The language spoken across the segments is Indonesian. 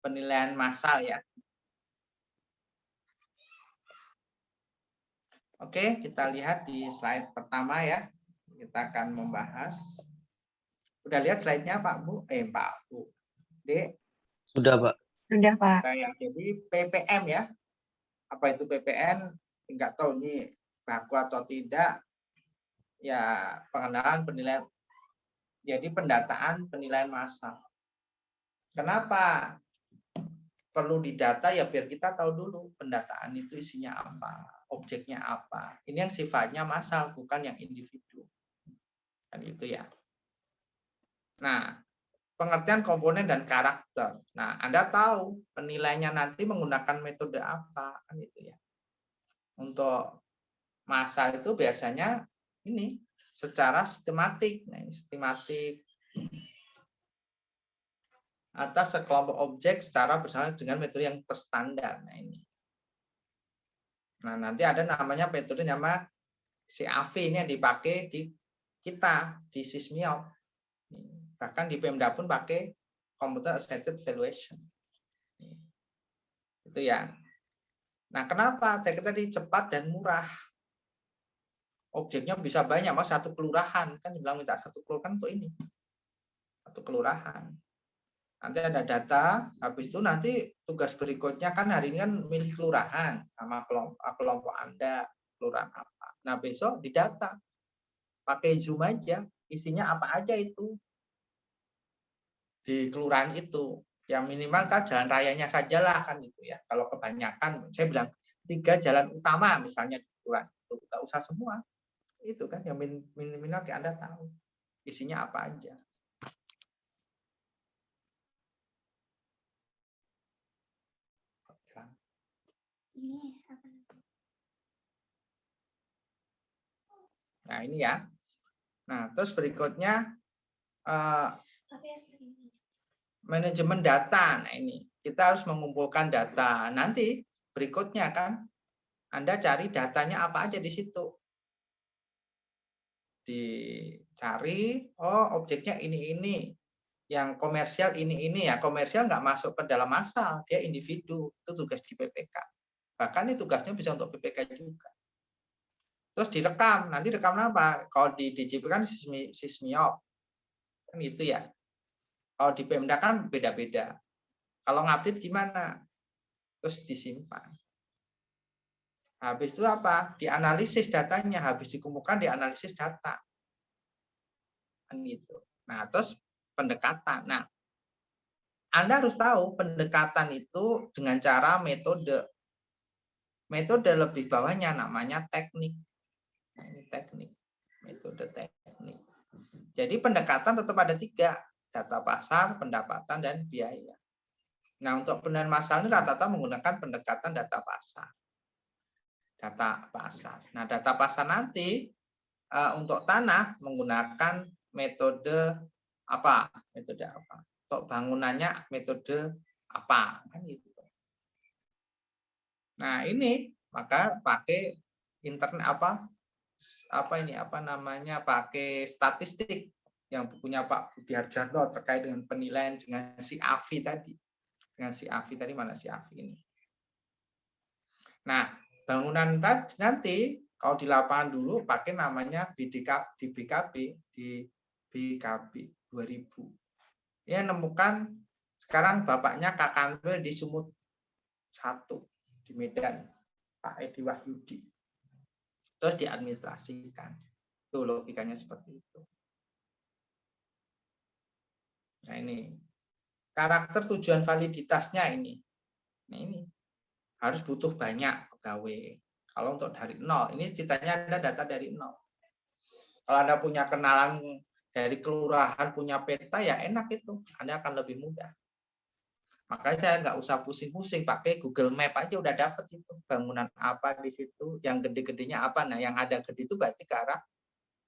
penilaian massal ya. Oke, kita lihat di slide pertama ya. Kita akan membahas. Udah lihat slide-nya Pak Bu? Pak Bu. Dek. Sudah Pak. Sudah Pak. Jadi PPM ya. Apa itu PPM? Enggak tahu ini baku atau tidak. Ya, pengenalan penilaian. Jadi pendataan penilaian massal. Kenapa perlu didata ya biar kita tahu dulu pendataan itu isinya apa, objeknya apa. Ini yang sifatnya massal bukan yang individu. Kan itu ya. Nah, pengertian komponen dan karakter. Nah, Anda tahu penilaiannya nanti menggunakan metode apa kan itu ya. Untuk massal itu biasanya ini secara sistematik. Nah, ini sistematik atas sekelompok objek secara bersama dengan metode yang terstandar. Nah, ini. Nah, nanti ada namanya metode nama CAV ini yang dipakai di kita di Sysmiop. Bahkan di Pemda pun pakai Computer Assisted Valuation. Itu ya. Nah, kenapa? Saya tadi cepat dan murah. Objeknya bisa banyak, mas satu kelurahan kan dibilang minta satu kelurahan untuk ini. Satu kelurahan. Nanti ada data, habis itu nanti tugas berikutnya kan hari ini kan milih kelurahan sama kelompok Anda, kelurahan apa. Nah besok didata, pakai Zoom aja, isinya apa aja itu di kelurahan itu. Yang minimal kan jalan rayanya sajalah kan gitu ya. Kalau kebanyakan, saya bilang 3 jalan utama misalnya di kelurahan itu, nggak usah semua. Itu kan yang minimal Anda tahu isinya apa aja. Nah ini ya. Nah terus berikutnya manajemen data. Nah ini kita harus mengumpulkan data. Nanti berikutnya kan Anda cari datanya apa aja di situ. Dicari, oh objeknya ini. Yang komersial ini ya. Komersial nggak masuk ke dalam massal, dia individu. Itu tugas di PPK. Bahkan ini tugasnya bisa untuk PPK juga. Terus direkam. Nanti rekam apa? Kalau di DJP kan Sysmiop. Kan gitu ya. Kalau di Pemda kan beda-beda. Kalau ngupdate gimana? Terus disimpan. Habis itu apa? Dianalisis datanya. Habis dikumpulkan dianalisis data. Kan gitu. Nah, terus pendekatan. Nah, Anda harus tahu pendekatan itu dengan cara metode. Metode lebih bawahnya namanya teknik. Nah, ini teknik. Metode teknik. Jadi pendekatan tetap ada 3. Data pasar, pendapatan, dan biaya. Nah, untuk penilaian massal ini rata-rata menggunakan pendekatan data pasar. Data pasar. Nah, data pasar nanti untuk tanah menggunakan metode apa? Metode apa? Untuk bangunannya metode apa? Kan gitu. Nah, ini maka pakai internet pakai statistik yang bukunya Pak Budi Harjanto terkait dengan penilaian dengan si AVI tadi. Dengan si AVI tadi mana si AVI ini. Nah, bangunan tadi nanti kalau di lapangan dulu pakai namanya BKB di BKB 2000. Dia menemukan sekarang bapaknya Kakanwil di Sumut 1 di Medan, Pak Edi Wahyudi. Terus diadministrasikan. Itu logikanya seperti itu. Nah ini karakter tujuan validitasnya ini. Nah ini harus butuh banyak pegawai. Kalau untuk dari 0, ini ceritanya Anda data dari 0. Kalau Anda punya kenalan dari kelurahan, punya peta, ya enak itu. Anda akan lebih mudah. Makanya saya nggak usah pusing-pusing, pakai Google Map aja udah dapat itu. Bangunan apa di situ, yang gede-gedenya apa. Nah yang ada gede itu berarti ke arah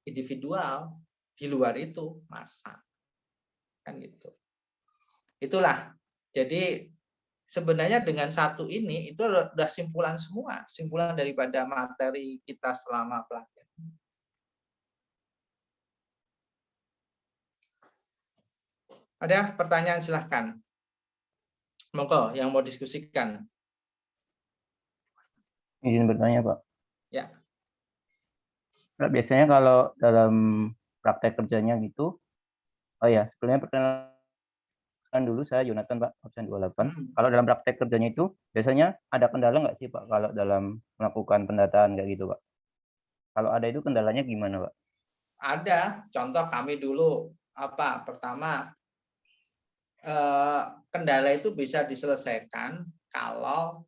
individual. Di luar itu, massa. Kan gitu. Itulah. Jadi sebenarnya dengan satu ini itu sudah simpulan semua, simpulan daripada materi kita selama pelajaran. Ada pertanyaan silahkan. Monggo yang mau diskusikan. Izin bertanya, Pak. Ya. Nah, biasanya kalau dalam praktek kerjanya gitu, oh ya, sebelumnya perkenalan dulu, saya Yonatan, Pak, absen 28. Kalau dalam praktek kerjanya itu, biasanya ada kendala nggak sih, Pak, kalau dalam melakukan pendataan kayak gitu, Pak? Kalau ada itu kendalanya gimana, Pak? Ada. Contoh kami dulu apa? Pertama, kendala itu bisa diselesaikan kalau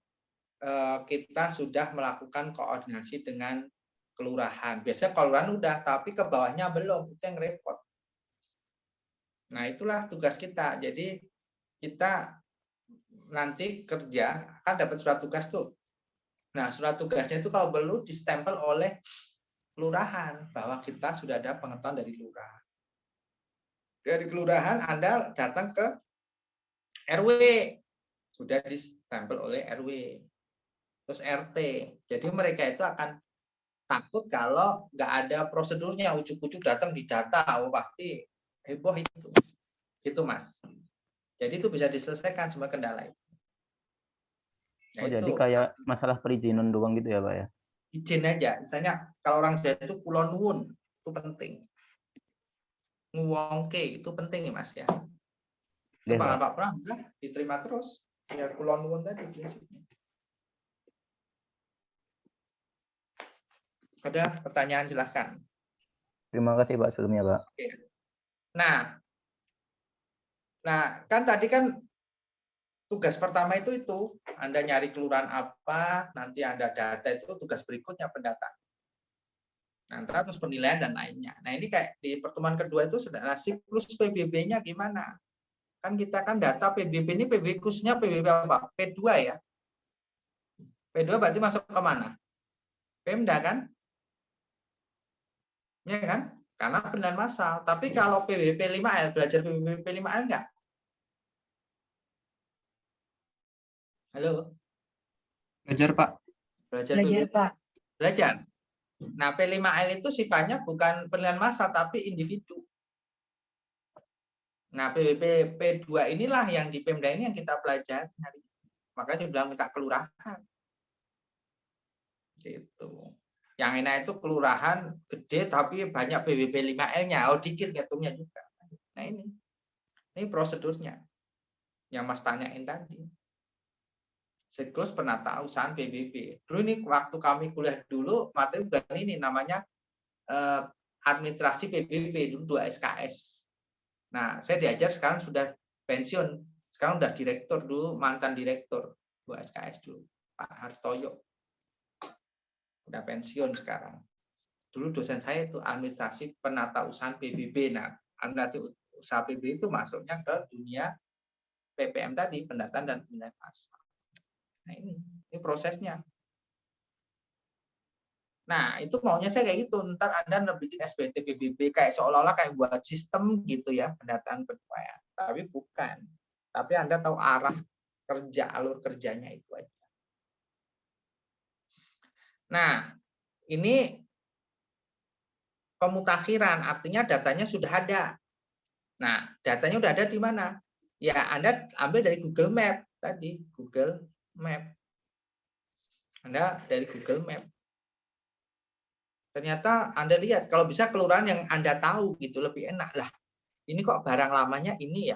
kita sudah melakukan koordinasi dengan kelurahan. Biasanya kelurahan udah, tapi ke bawahnya belum, itu yang repot. Nah, itulah tugas kita. Jadi kita nanti kerja kan dapat surat tugas tuh. Nah, surat tugasnya itu kalau perlu distempel oleh kelurahan bahwa kita sudah ada pengetahuan dari lurah. Dari kelurahan Anda datang ke RW, sudah distempel oleh RW. Terus RT. Jadi mereka itu akan takut kalau nggak ada prosedurnya, ujuk-ujuk datang di data, oh pasti heboh itu. Gitu, Mas. Jadi itu bisa diselesaikan semua kendala itu. Nah, Oh, itu jadi kayak masalah perizinan doang gitu ya, Pak ya? izin aja. Misalnya kalau orang Jawa itu kulon nuwun, itu penting. Nguwongke itu penting ya, Mas ya. Itu Oke, Pak. Pak Pram kan diterima terus. Ya kulon nuwun tadi prinsipnya. Ada pertanyaan silahkan. Terima kasih, Pak, sebelumnya, Pak. Oke. Nah, kan tadi kan tugas pertama itu Anda nyari kelurahan apa, nanti Anda data itu tugas berikutnya pendataan. Nah, terus penilaian dan lainnya. Nah, ini kayak di pertemuan kedua itu sudah siklus PBB-nya gimana? Kan kita kan data PBB ini PBB khususnya PBB apa? P2 ya. P2 berarti masuk ke mana? Pemda kan? Ya kan? Karena penilaian massal. Tapi kalau PBB 5L, belajar PBB 5L enggak? Halo? Belajar, Pak. Belajar Belajar, PBB? Pak. Belajar. Nah, P5L itu sifatnya bukan penilaian massal, tapi individu. Nah, PBB P2 inilah yang di Pemda ini yang kita pelajari hari ini. Makanya saya bilang minta kelurahan. Gitu. Yang enak itu kelurahan gede tapi banyak PBB 5L-nya. Oh, dikit ngitungnya juga. Nah, ini prosedurnya yang Mas tanyain tadi. Siklus penatausahaan PBB. Dulu ini waktu kami kuliah dulu, materi bukan ini namanya administrasi PBB dulu 2 SKS. Nah, saya diajar sekarang sudah pensiun. Sekarang udah direktur dulu, mantan direktur 2 SKS dulu, Pak Hartoyo. Udah pensiun sekarang. Dulu dosen saya itu administrasi penatausahaan PBB. Nah, administrasi usaha PBB itu masuknya ke dunia PPM tadi, pendataan dan penilaian massal. Nah, ini prosesnya. Nah, itu maunya saya kayak gitu. Ntar Anda bikin SBT PBB kayak seolah-olah kayak buat sistem gitu ya, pendataan penilaian. Tapi bukan. Tapi Anda tahu arah kerja, alur kerjanya itu aja. Nah, ini pemutakhiran, artinya datanya sudah ada. Nah, datanya sudah ada di mana? Ya, Anda ambil dari Google Map tadi, Google Map. Anda dari Google Map. Ternyata Anda lihat, kalau bisa kelurahan yang Anda tahu gitu, lebih enak lah. Ini kok barang lamanya ini ya.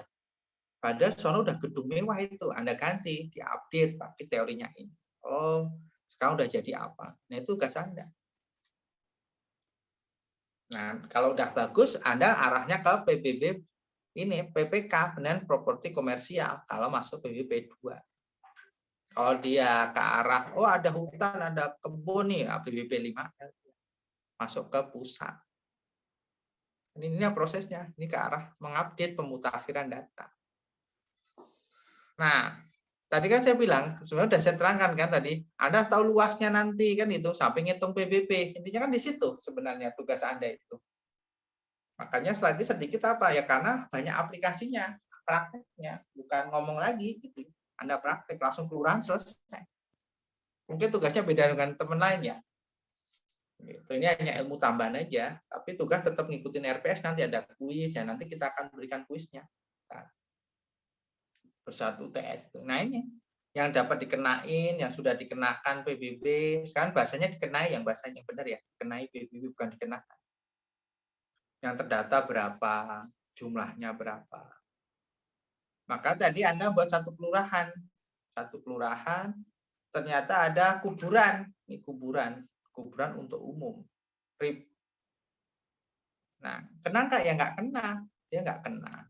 Padahal sono udah gedung mewah itu, Anda ganti, diupdate pakai teorinya ini. Oh, sekarang udah jadi apa? Nah, itu tugas Anda. Nah, kalau udah bagus, Anda arahnya ke PBB ini, PPK, penilaian properti komersial, kalau masuk PBB 2. Kalau dia ke arah, oh ada hutan, ada kebun nih, PBB 5, masuk ke pusat. Ini prosesnya, ini ke arah mengupdate pemutakhiran data. Nah, tadi kan saya bilang, sebenarnya sudah saya terangkan kan tadi, Anda tahu luasnya nanti kan itu, sampai ngitung PBB. Intinya kan di situ sebenarnya tugas Anda itu. Makanya slide sedikit apa ya, karena banyak aplikasinya, prakteknya, bukan ngomong lagi gitu. Anda praktek langsung kelurahan selesai. Mungkin tugasnya beda dengan teman lain ya. Gitu. Ini hanya ilmu tambahan aja, tapi tugas tetap ngikutin RPS, nanti ada kuis ya, nanti kita akan berikan kuisnya. Nah, bersatu UTS itu. Nah ini yang dapat dikenain, yang sudah dikenakan PBB, sekarang bahasanya dikenai, yang bahasanya benar ya, dikenai PBB bukan dikenakan. Yang terdata berapa, jumlahnya berapa. Maka tadi Anda buat satu kelurahan ternyata ada kuburan, ini kuburan untuk umum. RIP. Nah, kena nggak? Ya nggak kena, dia nggak kena.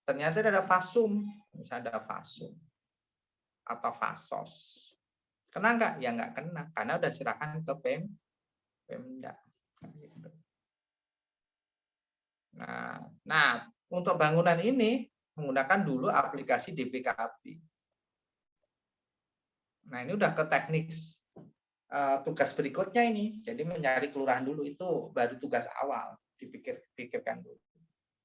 Ternyata ada fasum, misalnya ada fasum atau fasos. Kena nggak? Ya nggak kena, karena udah serahkan ke Pemda. Nah, untuk bangunan ini menggunakan dulu aplikasi DPKP. Nah, ini udah ke teknik tugas berikutnya ini. Jadi mencari kelurahan dulu itu baru tugas awal, dipikirkan dulu.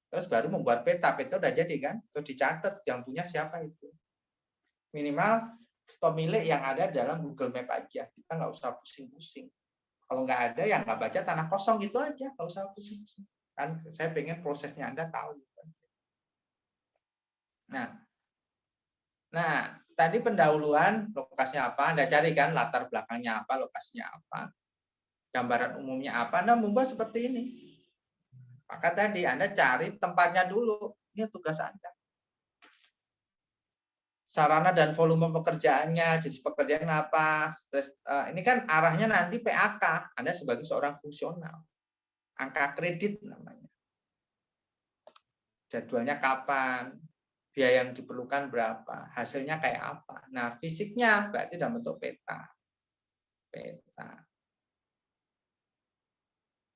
Terus baru membuat peta udah jadi kan, terus dicatat yang punya siapa itu. Minimal pemilik yang ada dalam Google Map aja, kita nggak usah pusing-pusing. Kalau nggak ada yang nggak baca tanah kosong gitu aja, nggak usah pusing-pusing. Kan saya pengen prosesnya Anda tahu. Nah tadi pendahuluan lokasinya apa, Anda cari kan latar belakangnya apa, lokasinya apa, gambaran umumnya apa, Anda membuat seperti ini. Maka tadi Anda cari tempatnya dulu, ini tugas Anda. Sarana dan volume pekerjaannya, jenis pekerjaan apa, ini kan arahnya nanti PAK, Anda sebagai seorang fungsional. Angka kredit namanya. Jadwalnya kapan, biaya yang diperlukan berapa, hasilnya kayak apa. Nah, fisiknya berarti dalam bentuk peta.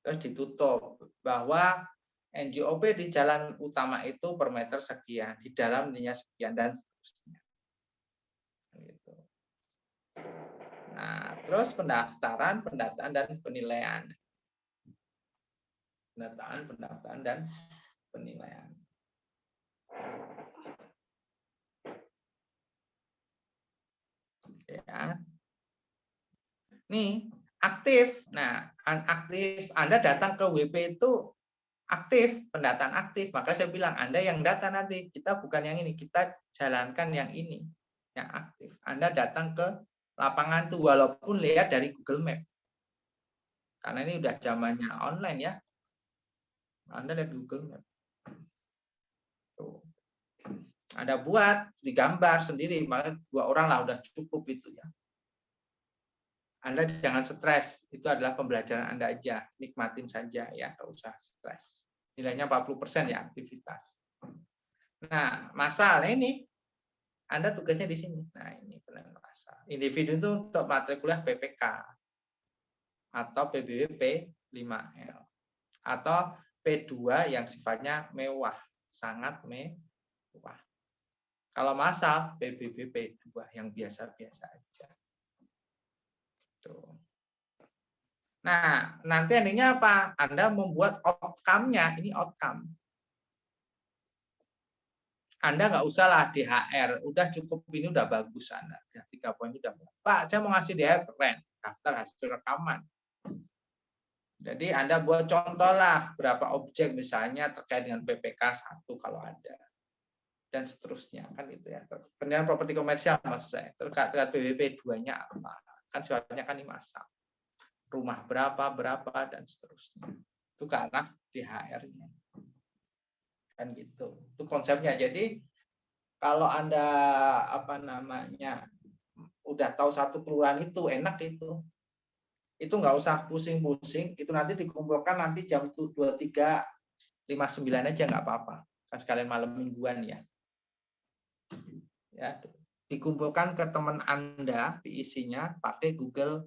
Terus ditutup bahwa NJOP di jalan utama itu per meter sekian, di dalam ininya sekian, dan seterusnya. Gitu. Nah, terus pendaftaran, pendataan, dan penilaian. Pendataan, dan penilaian. Ya. Nih, aktif. Nah, aktif. Anda datang ke WP itu aktif, pendataan aktif. Maka saya bilang, Anda yang data nanti, kita bukan yang ini, kita jalankan yang ini, yang aktif. Anda datang ke lapangan itu, walaupun lihat dari Google Map. Karena ini udah zamannya online ya. Anda lihat Google Map. Tuh. Anda buat, digambar sendiri, maka 2 orang lah udah cukup itu ya. Anda jangan stres, itu adalah pembelajaran Anda aja, nikmatin saja ya, nggak usah stres. Nilainya 40% ya aktivitas. Nah, masalah ini Anda tugasnya di sini. Nah, ini penilaian masalah. Individu itu untuk matrikulah PPK atau PBB P5L atau P2 yang sifatnya mewah, sangat mewah. Kalau massal PBB P2 yang biasa-biasa aja. Tuh. Nah, nanti endingnya apa? Anda membuat outcome-nya, ini outcome. Anda nggak usah lah DHR, udah cukup ini udah bagus Anda. Ya, 3 poin udah. Pak, saya mau ngasih DHR keren, daftar hasil rekaman. Jadi Anda buat contoh lah berapa objek misalnya terkait dengan PPK 1 kalau ada. Dan seterusnya kan itu ya. Penilaian properti komersial maksud saya. Terkait dengan PBB 2-nya apa? Kan sifatnya kan dimasak. Rumah berapa dan seterusnya. Itu ke arah DHR-nya. Kan gitu. Itu konsepnya. Jadi kalau Anda udah tahu satu kelurahan itu enak itu nggak usah pusing-pusing, itu nanti dikumpulkan nanti jam 23.59 aja nggak apa-apa. Kan sekalian malam mingguan ya. Ya, dikumpulkan ke teman Anda PIC-nya pakai Google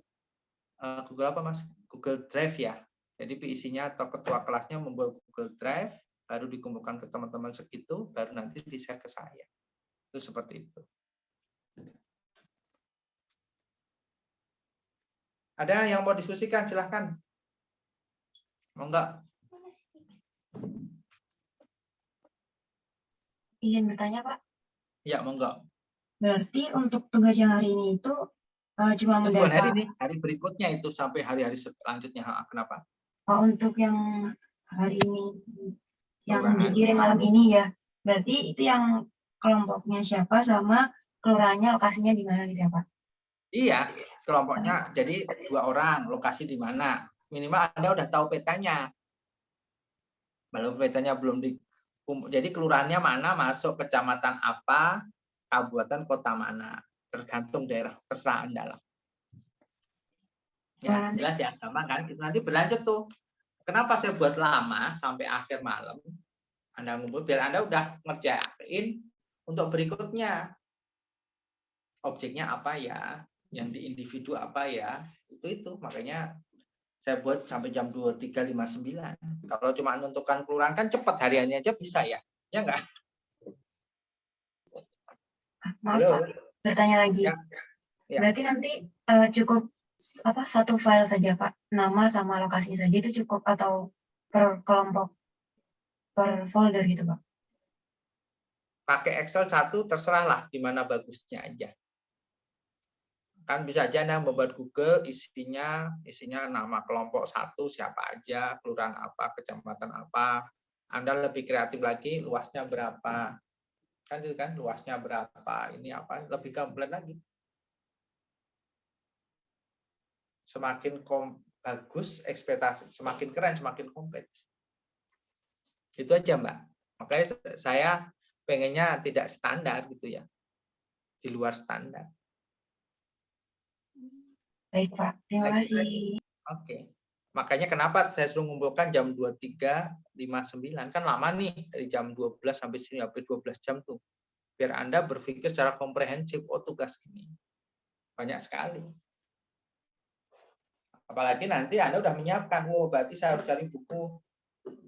apa Mas? Google Drive ya. Jadi PIC-nya atau ketua kelasnya membuat Google Drive, baru dikumpulkan ke teman-teman segitu, baru nanti di-share ke saya. Itu seperti itu. Ada yang mau diskusikan? Silahkan. Mau enggak? Izin bertanya, Pak. Ya, mau enggak? Berarti untuk tugas yang hari ini itu cuma bukan mendata. Hari ini, hari berikutnya itu sampai hari-hari selanjutnya. Kenapa? Untuk yang hari ini, yang dikirim malam ini ya. Berarti itu yang kelompoknya siapa sama kelurahannya lokasinya di mana gitu ya Pak? Iya, kelompoknya jadi 2 orang, lokasi di mana. Minimal Anda udah tahu petanya. Kalau petanya belum jadi kelurahannya mana, masuk kecamatan apa, kabupaten kota mana. Tergantung daerah, terserah Anda lah. Ya, jelas ya, gampang kan? Nanti berlanjut tuh. Kenapa saya buat lama sampai akhir malam? Anda ngumpul biar Anda udah ngerjain untuk berikutnya. Objeknya apa ya? Yang di individu apa ya? Itu makanya saya buat sampai jam 23.59. Kalau cuma menentukan kelurahan kan cepat, hariannya aja bisa ya. Ya enggak? Maaf Pak, bertanya lagi. Ya. Berarti nanti cukup satu file saja Pak, nama sama lokasinya saja itu cukup atau per kelompok, per folder gitu Pak? Pakai Excel 1 terserah lah gimana bagusnya aja. Kan bisa aja Anda membuat Google isinya nama kelompok 1 siapa aja, kelurahan apa, kecamatan apa. Anda lebih kreatif lagi, luasnya berapa. Kan itu kan luasnya berapa, ini apa, lebih komplit lagi. Semakin bagus ekspektasi, semakin keren, semakin komplit. Itu aja Mbak. Makanya saya pengennya tidak standar gitu ya. Di luar standar. Baik Pak, terima kasih. Oke. Makanya kenapa saya suruh ngumpulkan jam 23.59. Kan lama nih, dari jam 12 sampai sini, hampir 12 jam tuh. Biar Anda berpikir secara komprehensif, oh tugas ini. Banyak sekali. Apalagi nanti Anda udah menyiapkan, oh berarti saya harus cari buku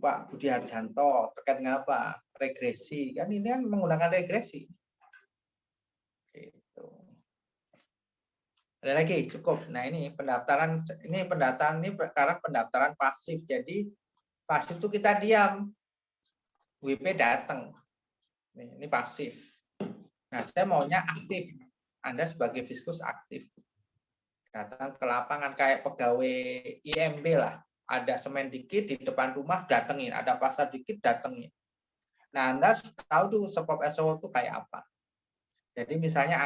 Pak Budi Harjanto, terkait dengan apa? Regresi. Kan ini kan menggunakan regresi. Gitu. Ada lagi, cukup. Nah ini pendaftaran ini sekarang pendaftaran pasif. Jadi pasif itu kita diam, WP datang. Ini pasif. Nah saya maunya aktif. Anda sebagai fiskus aktif. Datang ke lapangan kayak pegawai IMB lah. Ada semen dikit di depan rumah, datengin. Ada pasar dikit, datengin. Nah Anda tahu tuh skop SWO itu kayak apa. Jadi misalnya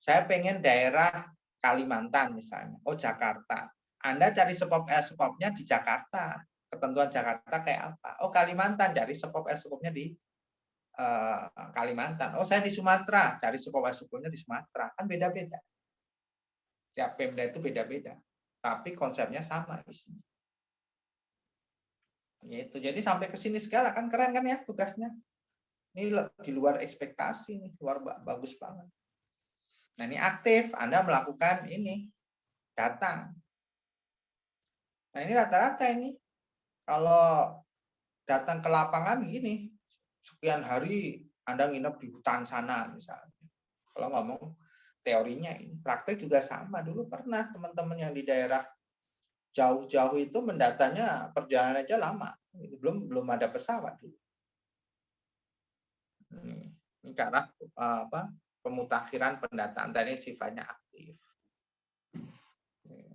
saya pengen daerah Kalimantan misalnya, oh Jakarta. Anda cari skopnya di Jakarta, ketentuan Jakarta kayak apa? Oh Kalimantan, cari skopnya di Kalimantan. Oh saya di Sumatera, cari skopnya di Sumatera. Kan beda-beda. Tiap Pemda itu beda-beda, tapi konsepnya sama isinya. Gitu. Jadi sampai ke sini segala kan keren kan ya tugasnya. Ini di luar ekspektasi, nih, luar bagus banget. Nah ini aktif, Anda melakukan ini, datang. Nah ini rata-rata ini, kalau datang ke lapangan gini, sekian hari Anda nginep di hutan sana misalnya. Kalau ngomong teorinya ini, praktek juga sama. Dulu pernah teman-teman yang di daerah jauh-jauh itu mendatanya perjalanan aja lama. Belum ada pesawat dulu. Ini karena pemutakhiran pendataan tadi sifatnya aktif.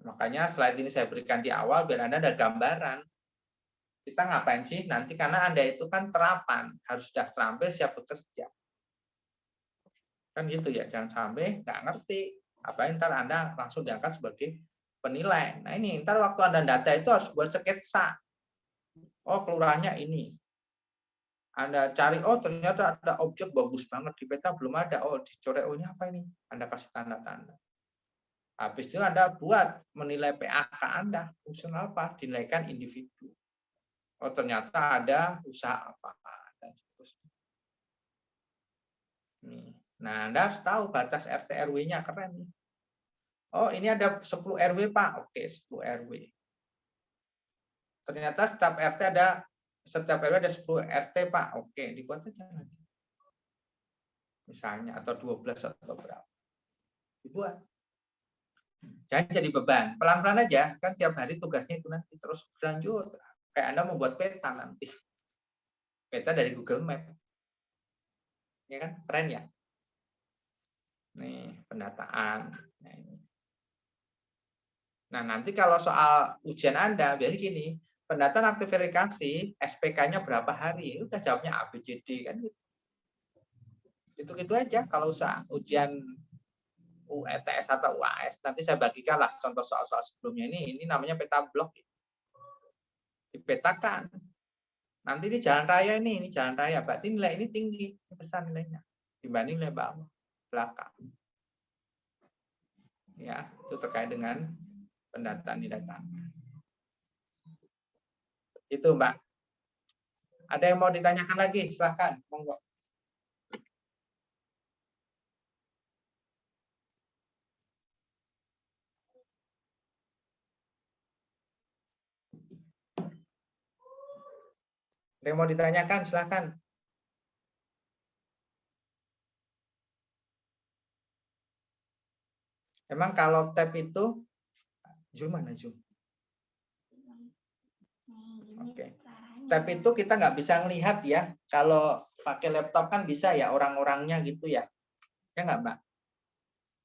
Makanya slide ini saya berikan di awal biar Anda ada gambaran. Kita ngapain sih nanti, karena Anda itu kan terapan, harus sudah terampil siap bekerja. Kan gitu ya, jangan sampai nggak ngerti. Apa ntar Anda langsung diangkat sebagai penilai. Nah ini ntar waktu Anda data itu harus buat sketsa. Oh kelurahannya ini. Anda cari, oh ternyata ada objek bagus banget di peta belum ada. Oh dicoret, oh ini apa ini? Anda kasih tanda-tanda. Habis itu Anda buat menilai PAK Anda. Fungsional apa? Dinilaikan individu. Oh ternyata ada usaha apa. Dan seterusnya. Nah Anda harus tahu batas RT RW-nya, keren nih. Oh ini ada 10 RW Pak. Oke 10 RW. Ternyata setiap RW ada 10 RT Pak. Oke, dibuat aja nanti. Misalnya atau 12 atau berapa. Dibuat. Jangan jadi beban. Pelan-pelan aja, kan tiap hari tugasnya itu nanti terus berlanjut. Kayak Anda membuat peta nanti. Peta dari Google Map. Ya kan? Keren ya? Nih, pendataan. Nah, nanti kalau soal ujian Anda, biasanya gini, pendataan aktif verifikasi, SPK-nya berapa hari? Udah jawabnya A, B, C, D kan gitu. Gitu-gitu aja. Kalau ujian UETS atau UAS, nanti saya bagikan lah contoh soal-soal sebelumnya ini namanya peta blok. Dipetakan. Nanti di jalan raya ini jalan raya, berarti nilai ini tinggi, besar nilainya dibanding nilai bawah, belakang. Ya, itu terkait dengan pendataan nilai tanah. Itu, Mbak. Ada yang mau ditanyakan lagi? Silahkan, monggo. Ada yang mau ditanyakan? Silahkan. Emang kalau tab itu, zoom mana zoom? Oke. Tab itu kita nggak bisa ngelihat ya. Kalau pakai laptop kan bisa ya orang-orangnya gitu ya. Ya nggak, Mbak?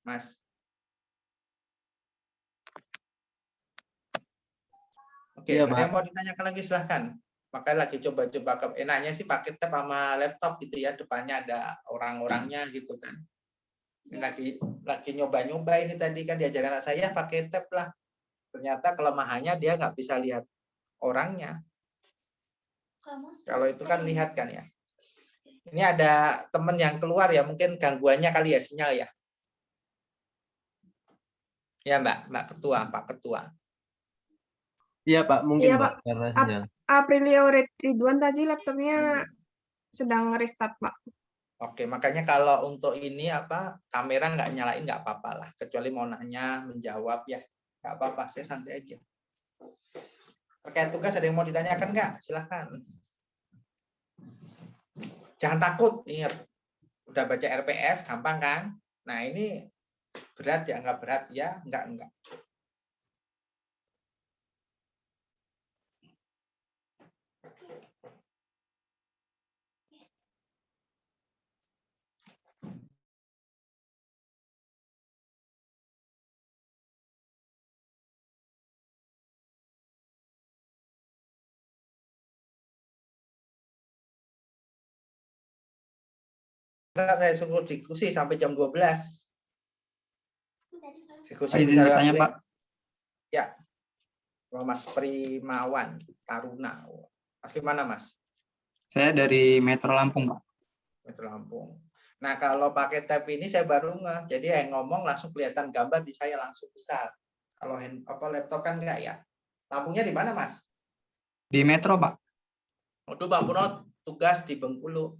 Mas? Oke, Iya, ada Pak. yang mau ditanyakan lagi silahkan. Makanya lagi coba-coba enaknya sih pakai tab sama laptop gitu ya, depannya ada orang-orangnya gitu kan. Ini lagi nyoba-nyoba ini tadi kan diajarin anak saya pakai tab lah. Ternyata kelemahannya dia nggak bisa lihat orangnya. Kalau itu kan lihat kan ya. Ini ada teman yang keluar ya, mungkin gangguannya kali ya sinyal ya. Ya Mbak Ketua, Pak Ketua. Iya, Pak. Mungkin, Iya, Pak. Pak. Karena sinyal. Aprilio Ridwan tadi laptopnya sedang restart, Pak. Oke, makanya kalau untuk ini kamera nggak nyalain nggak apa-apa lah, kecuali mau nanya, menjawab ya, nggak apa-apa, saya santai aja. Terkait tugas ada yang mau ditanyakan nggak? Silahkan. Jangan takut, ingat, udah baca RPS, gampang kan? Nah ini berat ya, nggak berat ya, enggak. Saya suruh diskusi sampai jam 12. Diskusi izin bertanya, Pak. Ya. Mas Primawan Taruna. Mas gimana, Mas? Saya dari Metro Lampung, Pak. Metro Lampung. Nah, kalau pakai tab ini saya baru ngeh. Jadi yang ngomong langsung kelihatan gambar di saya langsung besar. Kalau laptop kan enggak ya. Lampungnya di mana, Mas? Di Metro, Pak. Waduh, Pak Puno tugas di Bengkulu.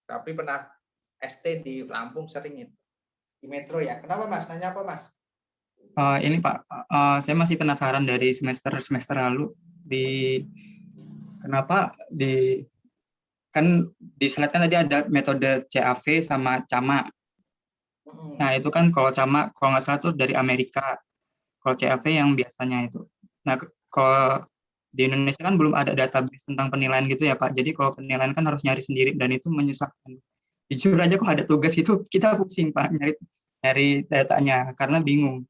Tapi pernah ST di Lampung sering itu. Di Metro ya. Kenapa, Mas? Nanya apa, Mas? Ini Pak, saya masih penasaran dari semester lalu kenapa kan di slide kan tadi ada metode CAV sama CAMA. Nah itu kan kalau CAMA kalau nggak salah tuh dari Amerika, kalau CAV yang biasanya itu. Nah kalau di Indonesia kan belum ada database tentang penilaian gitu ya Pak. Jadi kalau penilaian kan harus nyari sendiri dan itu menyusahkan. Jujur aja kalau ada tugas itu kita pusing Pak nyari datanya karena bingung.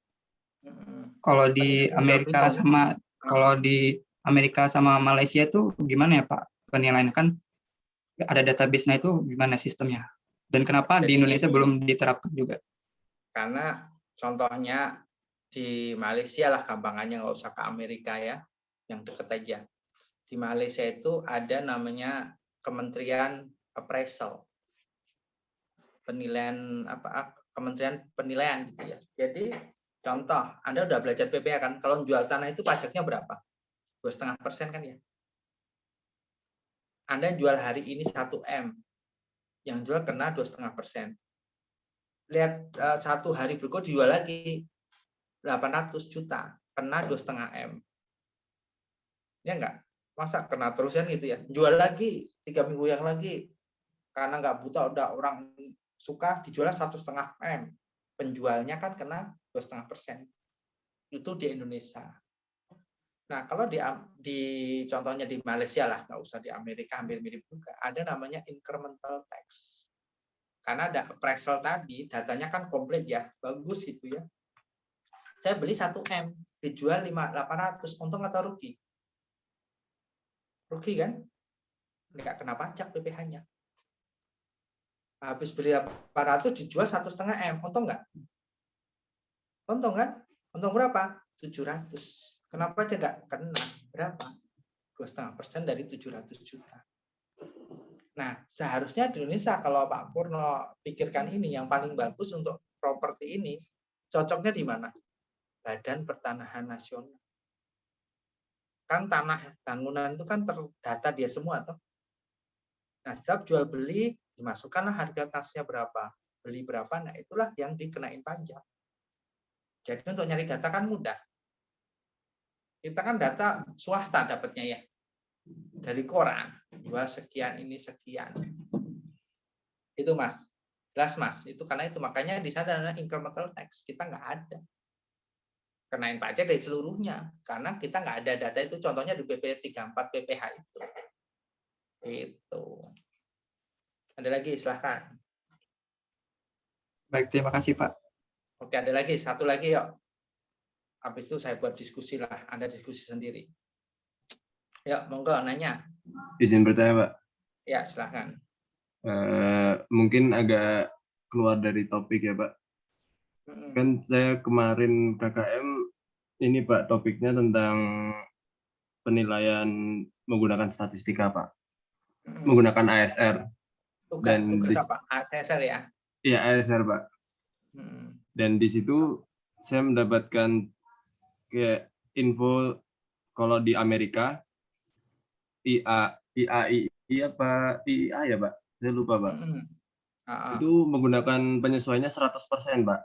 Kalau di Amerika sama Malaysia itu gimana ya Pak penilaian, kan ada database-nya itu gimana sistemnya, dan kenapa di Indonesia belum diterapkan juga? Karena contohnya di Malaysia lah gampangannya, nggak usah ke Amerika ya, yang deket aja. Di Malaysia itu ada namanya Kementerian Appraisal, penilaian Kementerian Penilaian gitu ya. Jadi contoh, Anda udah belajar PPA kan, kalau jual tanah itu pajaknya berapa? 2,5% kan ya. Anda jual hari ini 1 M, yang jual kena 2,5%. Lihat 1 hari berikut dijual lagi 800 juta, kena 2,5 M. Ya enggak? Masa kena terusan gitu ya? Jual lagi 3 minggu yang lagi, karena nggak buta, udah orang suka, dijual 1,5 M. Penjualnya kan kena 2,5%. Itu di Indonesia. Nah, kalau di contohnya di Malaysia lah, nggak usah di Amerika, hampir mirip juga. Ada namanya incremental tax. Karena ada appraisal tadi, datanya kan komplit ya, bagus itu ya. Saya beli 1 M, dijual 800, untung atau rugi? Rugi kan? Nggak kena pajak PPh-nya. Habis beli 800 dijual 1,5 M, untung nggak? Untung kan? Untung berapa? 700. Kenapa aja nggak kena? Berapa? 2,5% dari 700 juta. Nah, seharusnya di Indonesia kalau Pak Purno pikirkan ini, yang paling bagus untuk properti ini, cocoknya di mana? Badan Pertanahan Nasional. Kan tanah bangunan itu kan terdata dia semua, toh. Nah, setiap jual beli dimasukkanlah harga tasnya berapa, beli berapa, nah itulah yang dikenain pajak. Jadi untuk nyari data kan mudah. Kita kan data swasta dapatnya ya, dari koran, jual sekian, ini sekian. Itu Mas, jelas Mas, itu karena itu makanya di sana ada incremental tax, kita nggak ada. Kenain pajak dari seluruhnya, karena kita nggak ada data itu, contohnya di PP 34 PPH itu. Itu. Ada lagi, silahkan. Baik, terima kasih Pak. Oke, ada lagi, satu lagi yuk. Habis itu saya buat diskusi lah, Anda diskusi sendiri. Yuk, monggo nanya. Izin bertanya, Pak. Ya, silahkan. Mungkin agak keluar dari topik ya, Pak. Kan saya kemarin KKM, ini Pak, topiknya tentang penilaian menggunakan statistika, Pak. Menggunakan ASR. Tugas apa? ASR ya? Iya, ASR, Pak. Dan di situ saya mendapatkan kayak info kalau di Amerika IAI apa IIA ya, Pak? Saya lupa, Pak. Itu menggunakan penyesuaiannya 100%, Pak.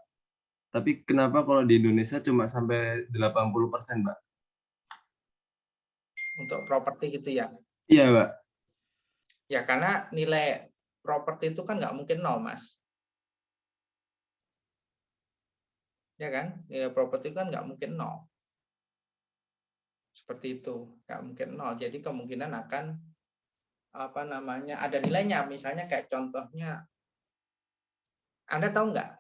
Tapi kenapa kalau di Indonesia cuma sampai 80%, Pak? Untuk properti gitu ya? Iya, Pak. Ya, karena nilai properti itu kan nggak mungkin 0, Mas. Ya kan? Nilai properti kan nggak mungkin 0. Seperti itu, nggak mungkin 0. Jadi kemungkinan akan ada nilainya. Misalnya kayak contohnya, Anda tahu nggak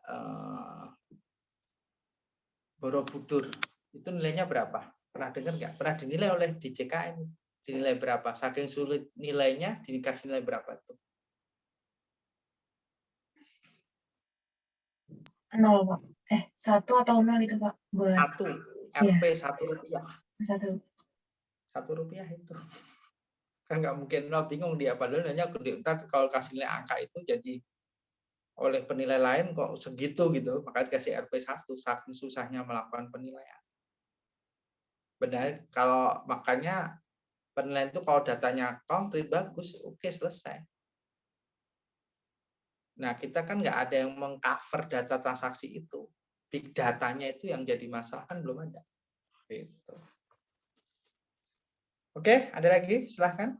Borobudur itu nilainya berapa? Pernah dengar nggak? Pernah dinilai oleh DJKN? Dinilai berapa? Saking sulit nilainya, dikasih nilai berapa tuh? 0, Pak. 1 atau 0 itu, Pak? Buat 1. RP 1 rupiah. 1. 1 rupiah itu. Kan nggak mungkin 0, bingung dia. Padahal hanya kalau kasih nilai angka itu jadi oleh penilai lain kok segitu gitu. Makanya dikasih RP 1, saking susahnya melakukan penilaian. Benar, kalau makanya penilaian itu kalau datanya konkret bagus, oke, selesai. Nah, kita kan nggak ada yang mengcover data transaksi itu. Big datanya itu yang jadi masalah kan belum ada. Gitu. Oke, ada lagi? Silahkan.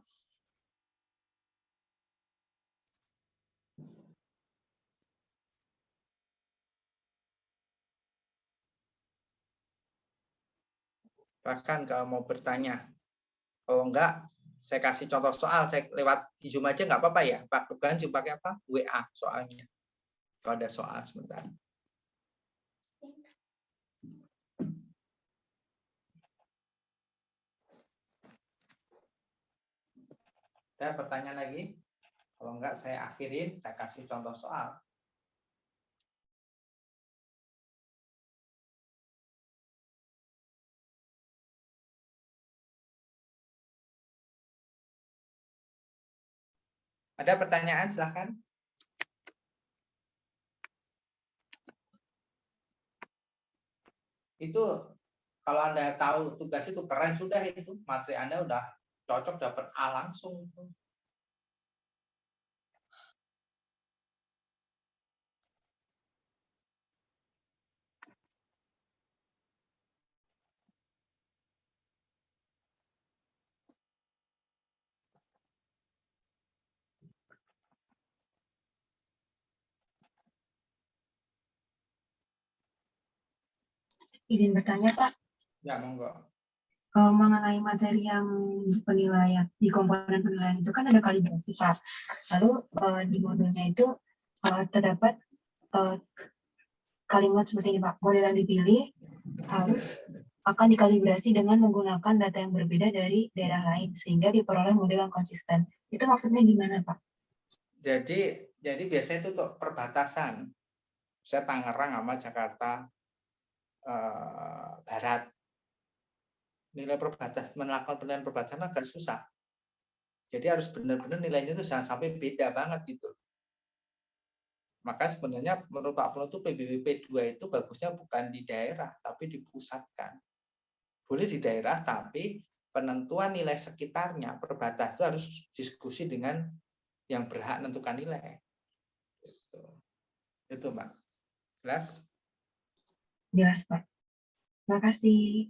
Bahkan kalau mau bertanya. Kalau enggak, saya kasih contoh soal, saya lewat Zoom aja nggak apa-apa ya? Pak Tugan Zoom pakai apa? WA soalnya. Kalau ada soal sebentar. Ada pertanyaan lagi? Kalau enggak, saya akhirin, saya kasih contoh soal. Ada pertanyaan, silahkan. Itu kalau Anda tahu tugas itu keren, sudah itu. Materi Anda udah cocok, dapat A langsung. Izin bertanya, Pak. Ya, monggo. Mengenai materi yang penilaian, di komponen penilaian itu kan ada kalibrasi, Pak. Lalu di modulnya itu terdapat kalimat seperti ini, Pak. Model yang dipilih harus akan dikalibrasi dengan menggunakan data yang berbeda dari daerah lain, sehingga diperoleh model yang konsisten. Itu maksudnya gimana, Pak? Jadi Jadi biasanya itu untuk perbatasan. Saya Tangerang sama Jakarta Barat. Nilai melakukan penilaian perbatasan agak susah. Jadi harus benar-benar nilainya itu jangan sampai beda banget gitu. Maka sebenarnya menurut Pak Polo itu PBBP 2 itu bagusnya bukan di daerah, tapi dipusatkan. Boleh di daerah, tapi penentuan nilai sekitarnya, perbatasan itu harus diskusi dengan yang berhak menentukan nilai. Itu Mbak. Jelas? Jelas Pak. Terima kasih.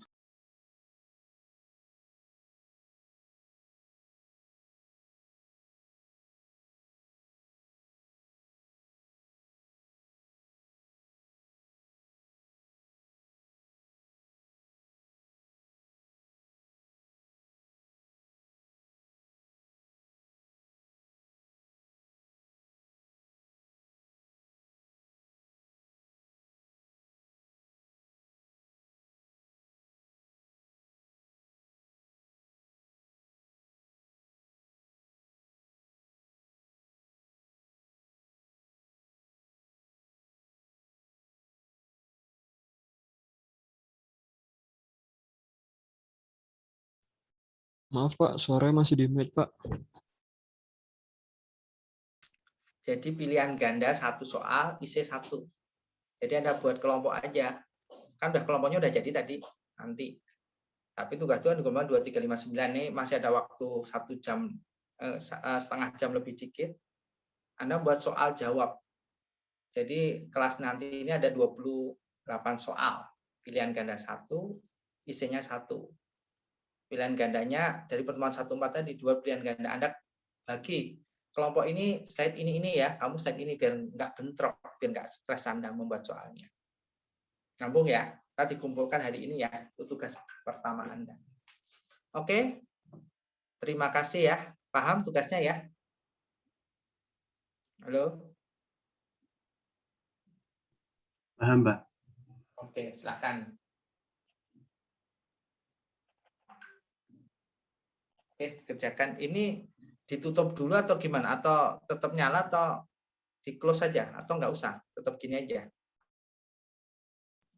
Maaf Pak, suaranya masih di mute Pak. Jadi pilihan ganda satu soal, isi satu. Jadi Anda buat kelompok aja. Kan udah kelompoknya udah jadi tadi, nanti. Tapi tugas itu kan 2359 nih masih ada waktu 1 jam, setengah jam lebih dikit. Anda buat soal jawab. Jadi kelas nanti ini ada 28 soal. Pilihan ganda 1, isinya 1. Pilihan gandanya dari pertemuan 1-4 tadi, 2 pilihan ganda. Anda bagi kelompok ini slide ini ya, kamu slide ini biar nggak bentrok, biar nggak stres Anda membuat soalnya. Nyambung ya? Kita dikumpulkan hari ini ya, itu tugas pertama Anda. Oke, terima kasih ya. Paham tugasnya ya? Halo? Paham, Pak. Oke, silakan. Oke, kerjakan. Ini ditutup dulu atau gimana? Atau tetap nyala atau di close saja? Atau nggak usah? Tetap gini aja.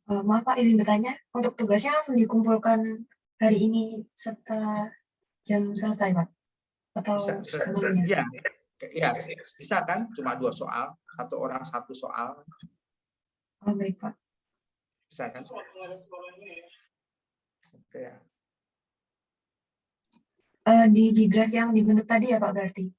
Maaf Pak, izin bertanya, untuk tugasnya langsung dikumpulkan hari ini setelah jam selesai Pak? Atau sebelumnya? Ya, bisa kan? Cuma 2 soal, 1 orang 1 soal. Oh, baik Pak. Bisa kan? Oke ya. Di draft yang dibentuk tadi ya Pak berarti?